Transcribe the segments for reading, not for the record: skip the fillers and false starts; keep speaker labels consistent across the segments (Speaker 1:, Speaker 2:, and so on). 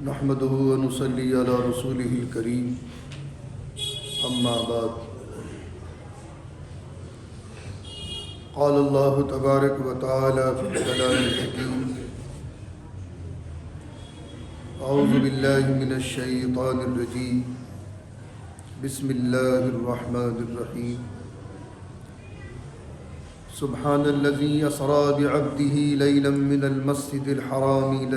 Speaker 1: نحمده ونصلي على رسوله الكريم اما بعد قال الله تبارك وتعالى في الكلام الحكيم اعوذ بالله من الشيطان الرجيم بسم الله الرحمن الرحيم سبحان الذي أسرى بعبده ليلا من المسجد الحرام إلى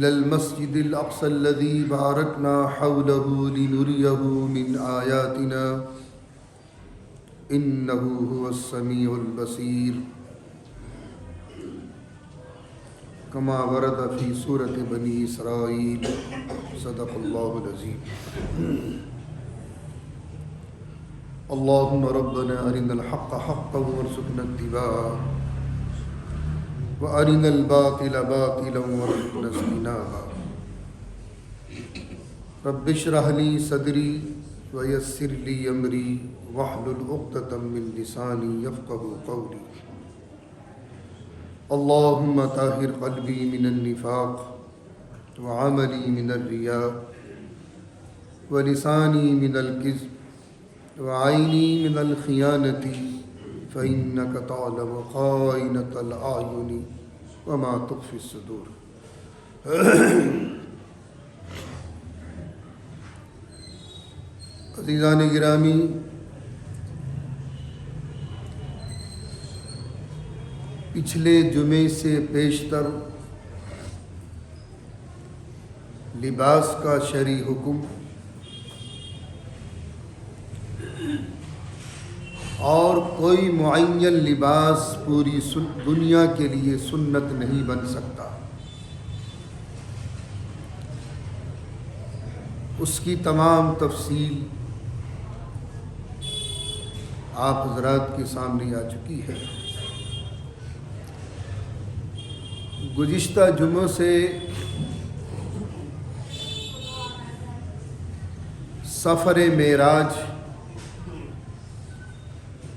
Speaker 1: المسجد الأقصى الذي باركنا حوله لنريه من آياتنا إنه هو السميع البصير كما ورد في سورة بني إسرائيل صدق الله العظيم اللهم ربنا أرنا الحق حقا وارزقنا اتباعه وأرنا الباطل باطلا وارزقنا اجتنابه رب اشرح لي صدري ويسر لي أمري واحلل عقدة من لساني يفقهوا قولي اللهم طهر قلبي من النفاق وعملي من الرياء ولساني من الكذب وعيني من الخيانة فإنك تعلم خائنة الأعين وما تخفي الصدور عزیزان گرامی، پچھلے جمعے سے پیشتر لباس کا شرعی حکم اور کوئی معین لباس پوری دنیا کے لیے سنت نہیں بن سکتا، اس کی تمام تفصیل آپ حضرات کے سامنے آ چکی ہے۔ گزشتہ جمعوں سے سفر معراج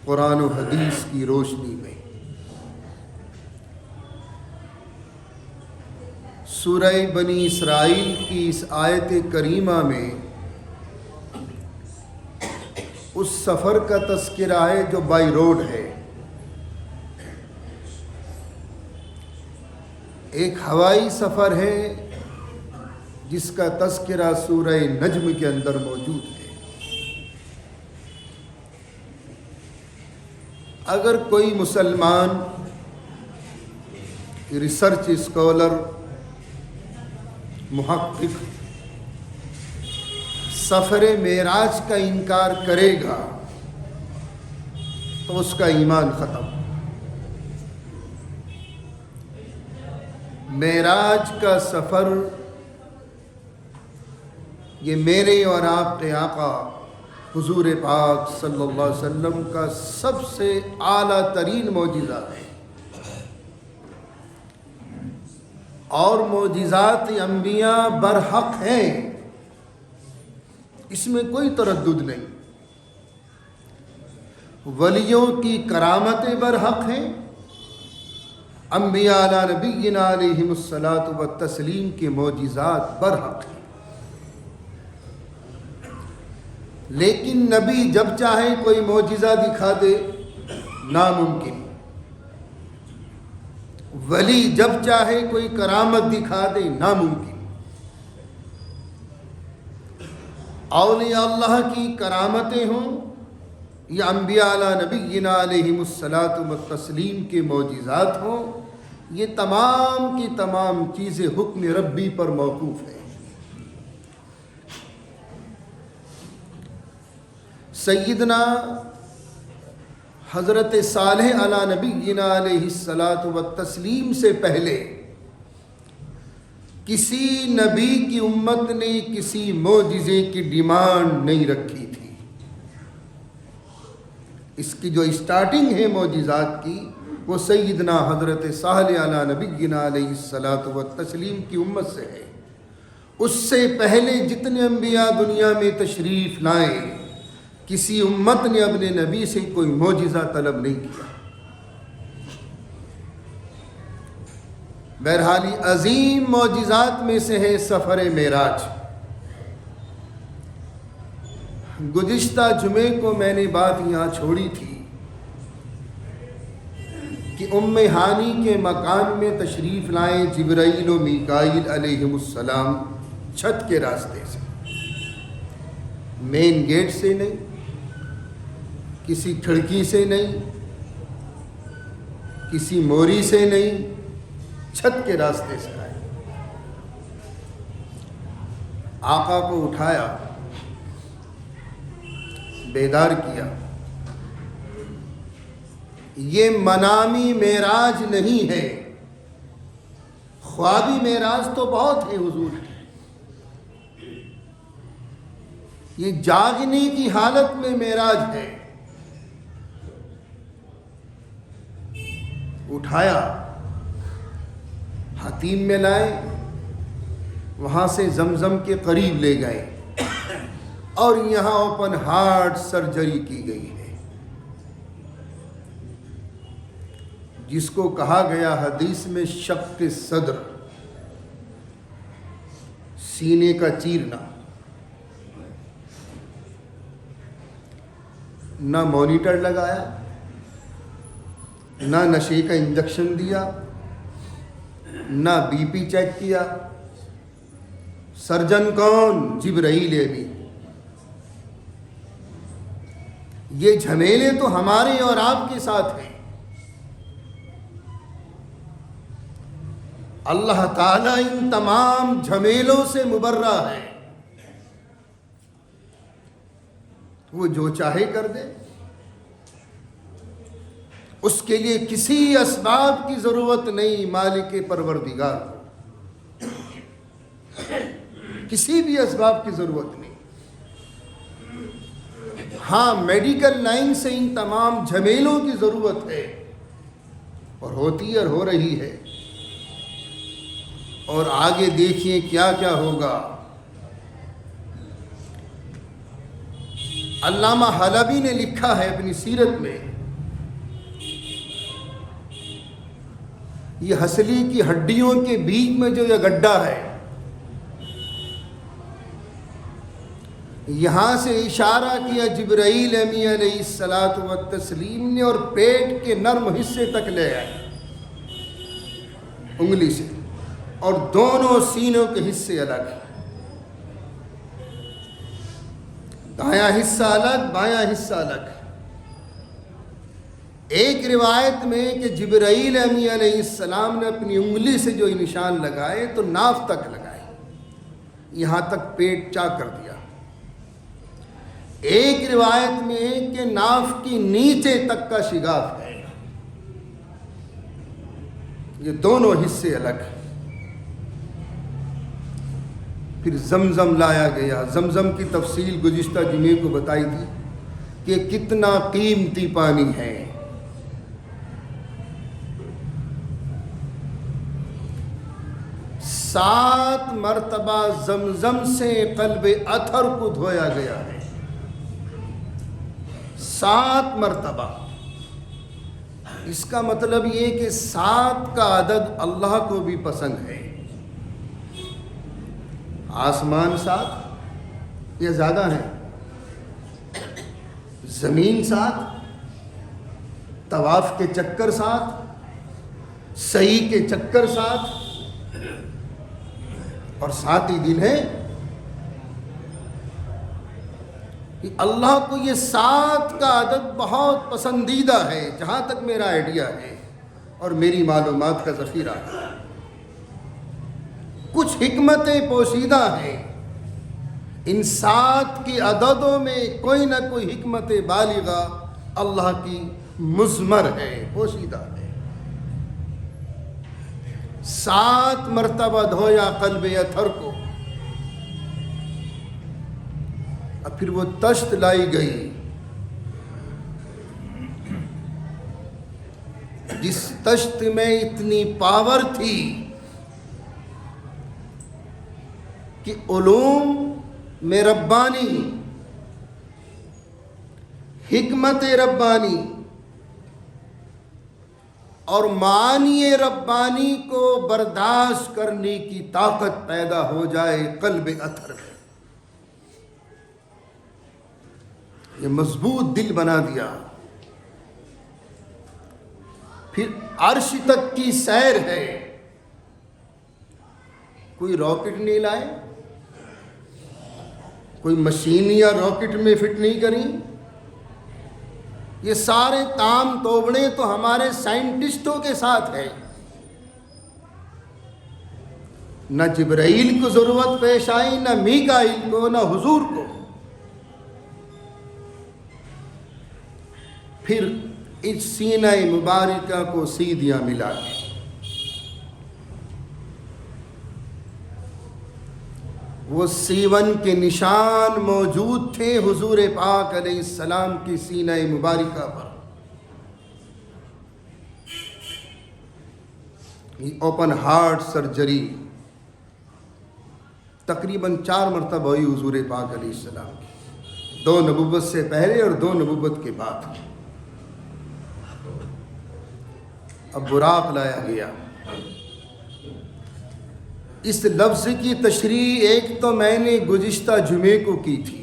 Speaker 1: قرآن و حدیث کی روشنی میں سورہ بنی اسرائیل کی اس آیت کریمہ میں اس سفر کا تذکرہ ہے جو بائی روڈ ہے، ایک ہوائی سفر ہے جس کا تذکرہ سورہ نجم کے اندر موجود ہے۔ اگر کوئی مسلمان ریسرچ اسکالر محقق سفر معراج کا انکار کرے گا تو اس کا ایمان ختم۔ معراج کا سفر یہ میرے اور آپ کے آقا حضور پاک صلی اللہ علیہ وسلم کا سب سے اعلیٰ ترین معجزہ ہے، اور معجزات انبیاء برحق ہیں، اس میں کوئی تردد نہیں۔ ولیوں کی کرامتیں برحق ہیں، انبیاء علی نبینا علیہم الصلاۃ والتسلیم کے معجزات برحق ہیں، لیکن نبی جب چاہے کوئی معجزہ دکھا دے ناممکن، ولی جب چاہے کوئی کرامت دکھا دے ناممکن۔ اولیاء اللہ کی کرامتیں ہوں یا انبیاء علی نبینا علیہم الصلاۃ والتسلیم کے معجزات ہوں، یہ تمام کی تمام چیزیں حکم ربی پر موقوف ہیں۔ سیدنا حضرت صالح علی نبینا علیہ الصلاۃ والتسلیم سے پہلے کسی نبی کی امت نے کسی معجزے کی ڈیمانڈ نہیں رکھی تھی۔ اس کی جو اسٹارٹنگ ہے معجزات کی وہ سیدنا حضرت صالح علی نبینا علیہ الصلاۃ والتسلیم کی امت سے ہے۔ اس سے پہلے جتنے انبیاء دنیا میں تشریف لائے کسی امت نے اپنے نبی سے کوئی معجزہ طلب نہیں کیا۔ بہرحال عظیم معجزات میں سے ہے سفر معراج۔ گزشتہ جمعے کو میں نے بات یہاں چھوڑی تھی کہ ام ہانی کے مکان میں تشریف لائے جبرائیل و میکائیل علیہم السلام چھت کے راستے سے، مین گیٹ سے نہیں، کسی کھڑکی سے نہیں، کسی موری سے نہیں، چھت کے راستے سے آئے۔ آقا کو اٹھایا، بیدار کیا۔ یہ منامی معراج نہیں ہے، خوابی معراج تو بہت ہے حضور کی، یہ جاگنے کی حالت میں معراج ہے۔ اٹھایا، حتیم میں لائے، وہاں سے زمزم کے قریب لے گئے اور یہاں اوپن ہارٹ سرجری کی گئی ہے، جس کو کہا گیا حدیث میں شق صدر، سینے کا چیرنا۔ نہ مانیٹر لگایا، نہ نشے کا انجیکشن دیا، نہ بی پی چیک کیا۔ سرجن کون؟ جبرائیل امین۔ یہ جھمیلے تو ہمارے اور آپ کے ساتھ ہیں۔ اللہ تعالیٰ ان تمام جھمیلوں سے مبرہ ہے، وہ جو چاہے کر دے، اس کے لیے کسی اسباب کی ضرورت نہیں۔ مالک پروردگار کو کسی بھی اسباب کی ضرورت نہیں۔ ہاں، میڈیکل لائن سے ان تمام جھمیلوں کی ضرورت ہے، اور ہوتی اور ہو رہی ہے، اور آگے دیکھیے کیا کیا ہوگا۔ علامہ حلبی نے لکھا ہے اپنی سیرت میں، یہ ہسلی کی ہڈیوں کے بیچ میں جو یہ گڈھا ہے، یہاں سے اشارہ کیا جبرائیل امین علیہ الصلاۃ والتسلیم نے، اور پیٹ کے نرم حصے تک لے آئے انگلی سے، اور دونوں سینوں کے حصے الگ، دایاں حصہ الگ، بایاں حصہ الگ۔ ایک روایت میں کہ جبرائیل امین علیہ السلام نے اپنی انگلی سے جو نشان لگائے تو ناف تک لگائے، یہاں تک پیٹ چاک کر دیا۔ ایک روایت میں کہ ناف کی نیچے تک کا شگاف ہے، یہ دونوں حصے الگ۔ پھر زمزم لایا گیا۔ زمزم کی تفصیل گزشتہ جمعے کو بتائی تھی کہ کتنا قیمتی پانی ہے۔ 7 مرتبہ زمزم سے قلب اطہر کو دھویا گیا ہے، 7 مرتبہ۔ اس کا مطلب یہ کہ 7 کا عدد اللہ کو بھی پسند ہے۔ آسمان 7 یا زیادہ ہیں، زمین 7، طواف کے چکر 7، سعی کے چکر 7، اور 7 ہی دن ہے۔ اللہ کو یہ 7 کا عدد بہت پسندیدہ ہے، جہاں تک میرا آئیڈیا ہے اور میری معلومات کا ذخیرہ ہے۔ کچھ حکمتیں پوشیدہ ہیں ان 7 کی عددوں میں، کوئی نہ کوئی حکمت بالغہ اللہ کی مضمر ہے، پوشیدہ ہے۔ 7 مرتبہ دھویا قلب اطہر کو، اور پھر وہ تشت لائی گئی، جس تشت میں اتنی پاور تھی کہ علوم میں ربانی، حکمت ربانی اور معانی ربانی کو برداشت کرنے کی طاقت پیدا ہو جائے قلب اطہر میں. یہ مضبوط دل بنا دیا. پھر عرش تک کی سیر ہے. کوئی راکٹ نہیں لائے, کوئی مشین یا راکٹ میں فٹ نہیں کری. یہ سارے تام توبڑے تو ہمارے سائنٹسٹوں کے ساتھ ہے. نہ جبرائیل کو ضرورت پیش آئی, نہ میکائیل کو, نہ حضور کو. پھر اس سینہ مبارکہ کو سیدھیاں ملا کے وہ سیون کے نشان موجود تھے حضور پاک علیہ السلام کی سینہ مبارکہ پر. یہ اوپن ہارٹ سرجری تقریباً 4 مرتبہ ہوئی حضور پاک علیہ السلام کی, 2 نبوت سے پہلے اور 2 نبوت کے بعد. اب براق لایا گیا. اس لفظ کی تشریح ایک تو میں نے گزشتہ جمعے کو کی تھی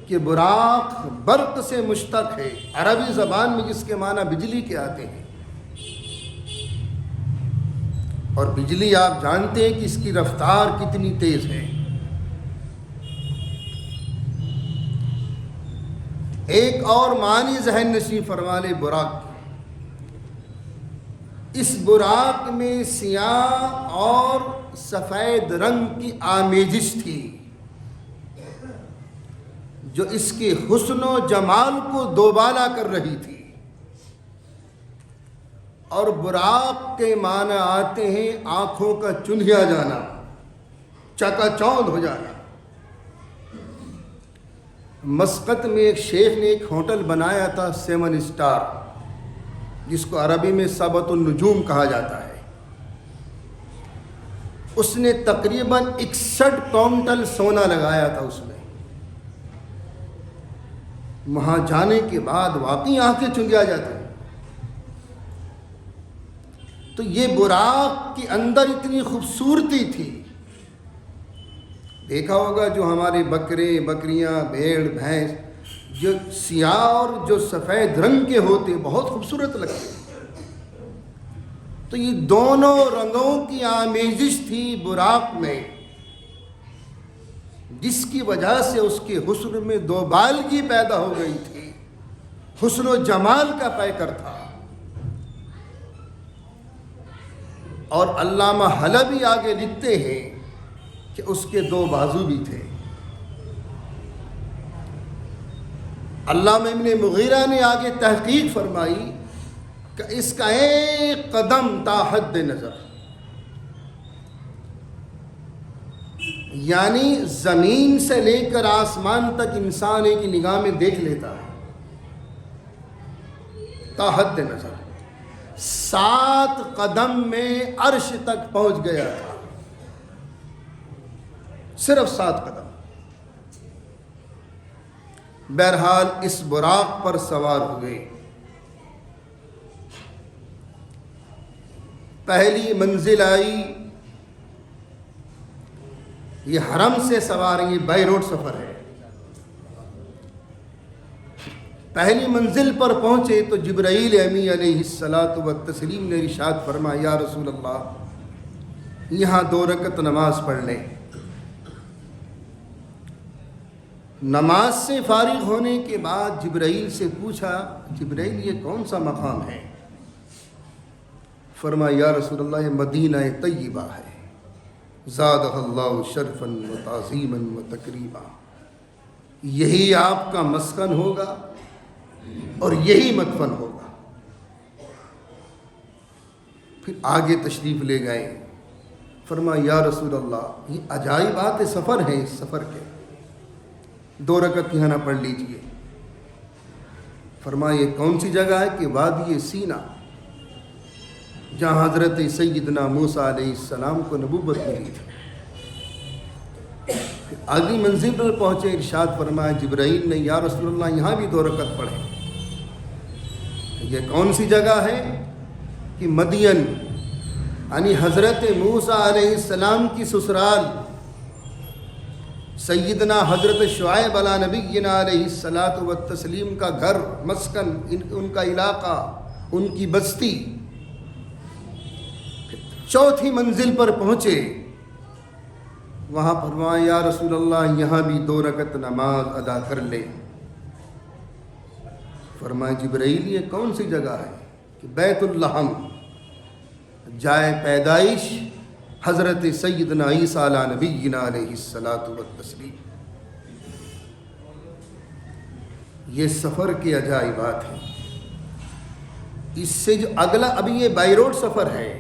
Speaker 1: کہ براق برق سے مشتق ہے, عربی زبان میں جس کے معنی بجلی کے آتے ہیں. اور بجلی آپ جانتے ہیں کہ اس کی رفتار کتنی تیز ہے. ایک اور معنی ذہن نشین فرما لے براق کی. اس براق میں سیاہ اور سفید رنگ کی آمیزش تھی جو اس کے حسن و جمال کو دوبالا کر رہی تھی. اور براق کے معنی آتے ہیں آنکھوں کا چندھیا جانا, چکا چوندھ ہو جانا. مسقط میں ایک شیخ نے ایک ہوٹل بنایا تھا 7 اسٹار, جس کو عربی میں سبت النجوم کہا جاتا ہے. اس نے تقریباً 61 کونٹل سونا لگایا تھا اس میں. وہاں جانے کے بعد واقعی آنکھیں چندیا جاتی. تو یہ براق کے اندر اتنی خوبصورتی تھی. دیکھا ہوگا جو ہمارے بکرے بکریاں بھیڑ بھینس جو سیاہ اور جو سفید رنگ کے ہوتے بہت خوبصورت لگتے. تو یہ دونوں رنگوں کی آمیزش تھی براق میں, جس کی وجہ سے اس کے حسن میں دوبالگی پیدا ہو گئی تھی. حسن و جمال کا پیکر تھا. اور علامہ حلبی آگے لکھتے ہیں کہ اس کے 2 بازو بھی تھے. علامہ ابن مغیرہ نے آگے تحقیق فرمائی کہ اس کا ایک قدم تا حد نظر, یعنی زمین سے لے کر آسمان تک انسان ایک نگاہ میں دیکھ لیتا ہے. تا حد نظر 7 قدم میں عرش تک پہنچ گیا تھا. صرف 7 قدم. بہرحال اس براق پر سوار ہوئے. پہلی منزل آئی, یہ حرم سے سوار ہیں, یہ بائی روڈ سفر ہے. پہلی منزل پر پہنچے تو جبرائیل امی علیہ الصلاۃ والتسلیم نے ارشاد فرمایا, یا رسول اللہ یہاں 2 رکعت نماز پڑھ لیں. نماز سے فارغ ہونے کے بعد جبرائیل سے پوچھا, جبرائیل یہ کون سا مقام ہے؟ فرمایا, یا رسول اللہ یہ مدینہ طیبہ ہے. زادہ اللہ شرفا و تعظیما و تکریما. یہی آپ کا مسکن ہوگا اور یہی مدفن ہوگا. پھر آگے تشریف لے گئے. فرمایا, یا رسول اللہ یہ عجائبات سفر ہیں, اس سفر کے 2 رکعت یہاں نہ پڑھ لیجئے. فرمایا یہ کون سی جگہ ہے؟ کہ وادی سینا, جہاں حضرت سیدنا موسیٰ علیہ السلام کو نبوت ملی تھی. اگلی منزل پر پہنچے, ارشاد فرمایا جبرائیل نے, یا رسول اللہ یہاں بھی 2 رکعت پڑھیں. یہ کون سی جگہ ہے کہ مدین یعنی حضرت موسیٰ علیہ السلام کی سسرال، سیدنا حضرت شعیب علیہ نبینا علیہ الصلاۃ والتسلیم کا گھر، مسکن، ان کا علاقہ، ان کی بستی۔ چوتھی منزل پر پہنچے، وہاں فرمایا یا رسول اللہ یہاں بھی 2 رکعت نماز ادا کر لے۔ فرمایا جبرائیل یہ کون سی جگہ ہے؟ کہ بیت اللحم، جائے پیدائش حضرت سیدنا عیسیٰ علیہ نبینا علیہ الصلاۃ والتسلیم۔ یہ سفر کے عجائبات ہیں۔ اس سے جو اگلا، ابھی یہ بائی روڈ سفر ہے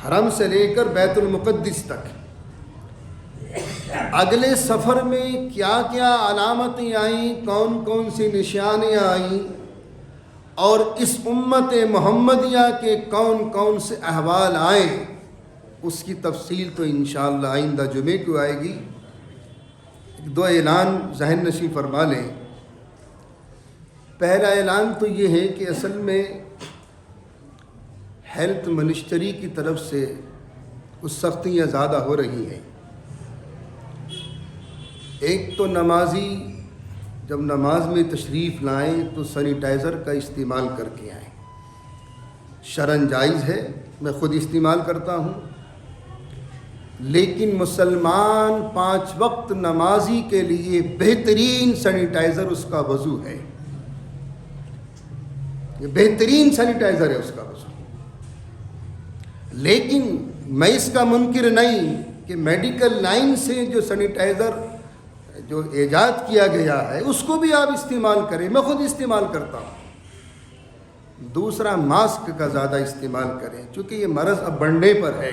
Speaker 1: حرم سے لے کر بیت المقدس تک، اگلے سفر میں کیا کیا علامتیں آئیں، کون کون سی نشانیاں آئیں، اور اس امت محمدیہ کے کون کون سے احوال آئے، اس کی تفصیل تو انشاءاللہ آئندہ جمعے کو آئے گی۔ 2 اعلان ذہن نشیں فرما لیں۔ پہلا اعلان تو یہ ہے کہ اصل میں ہیلتھ منسٹری کی طرف سے کچھ سختیاں زیادہ ہو رہی ہیں۔ ایک تو نمازی جب نماز میں تشریف لائیں تو سینیٹائزر کا استعمال کر کے آئیں۔ شرعاً جائز ہے، میں خود استعمال کرتا ہوں، لیکن مسلمان 5 وقت نمازی کے لیے بہترین سینیٹائزر اس کا وضو ہے۔ یہ بہترین سینیٹائزر ہے اس کا وضو۔ لیکن میں اس کا منکر نہیں کہ میڈیکل لائن سے جو سینیٹائزر جو ایجاد کیا گیا ہے اس کو بھی آپ استعمال کریں، میں خود استعمال کرتا ہوں۔ دوسرا، ماسک کا زیادہ استعمال کریں، چونکہ یہ مرض اب بڑھنے پر ہے۔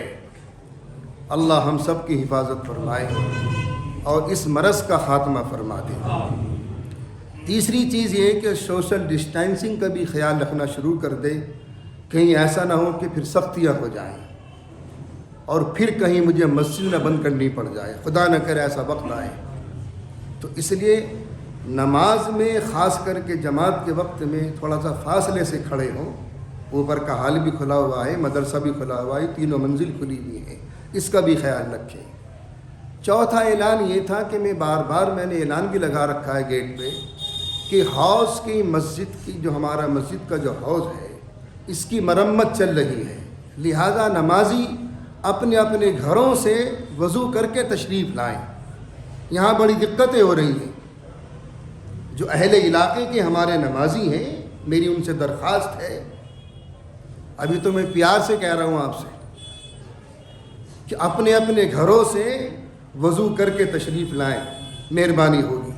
Speaker 1: اللہ ہم سب کی حفاظت فرمائے اور اس مرض کا خاتمہ فرما دے۔ تیسری چیز یہ ہے کہ سوشل ڈسٹینسنگ کا بھی خیال رکھنا شروع کر دے، کہیں ایسا نہ ہو کہ پھر سختیاں ہو جائیں اور پھر کہیں مجھے مسجد نہ بند کرنی پڑ جائے، خدا نہ کرے ایسا وقت آئے۔ تو اس لیے نماز میں خاص کر کے جماعت کے وقت میں تھوڑا سا فاصلے سے کھڑے ہوں۔ اوپر کا حال بھی کھلا ہوا ہے، مدرسہ بھی کھلا ہوا ہے، 3 منزل کھلی ہوئی ہے، اس کا بھی خیال رکھیں۔ چوتھا اعلان یہ تھا کہ میں نے اعلان بھی لگا رکھا ہے گیٹ پہ کہ حوض کی مسجد کی جو ہمارا مسجد کا جو حوض ہے اس کی مرمت چل رہی ہے، لہذا نمازی اپنے اپنے گھروں سے وضو کر کے تشریف لائیں۔ یہاں بڑی دقتیں ہو رہی ہیں۔ جو اہل علاقے کے ہمارے نمازی ہیں، میری ان سے درخواست ہے، ابھی تو میں پیار سے کہہ رہا ہوں آپ سے کہ اپنے اپنے گھروں سے وضو کر کے تشریف لائیں، مہربانی ہوگی۔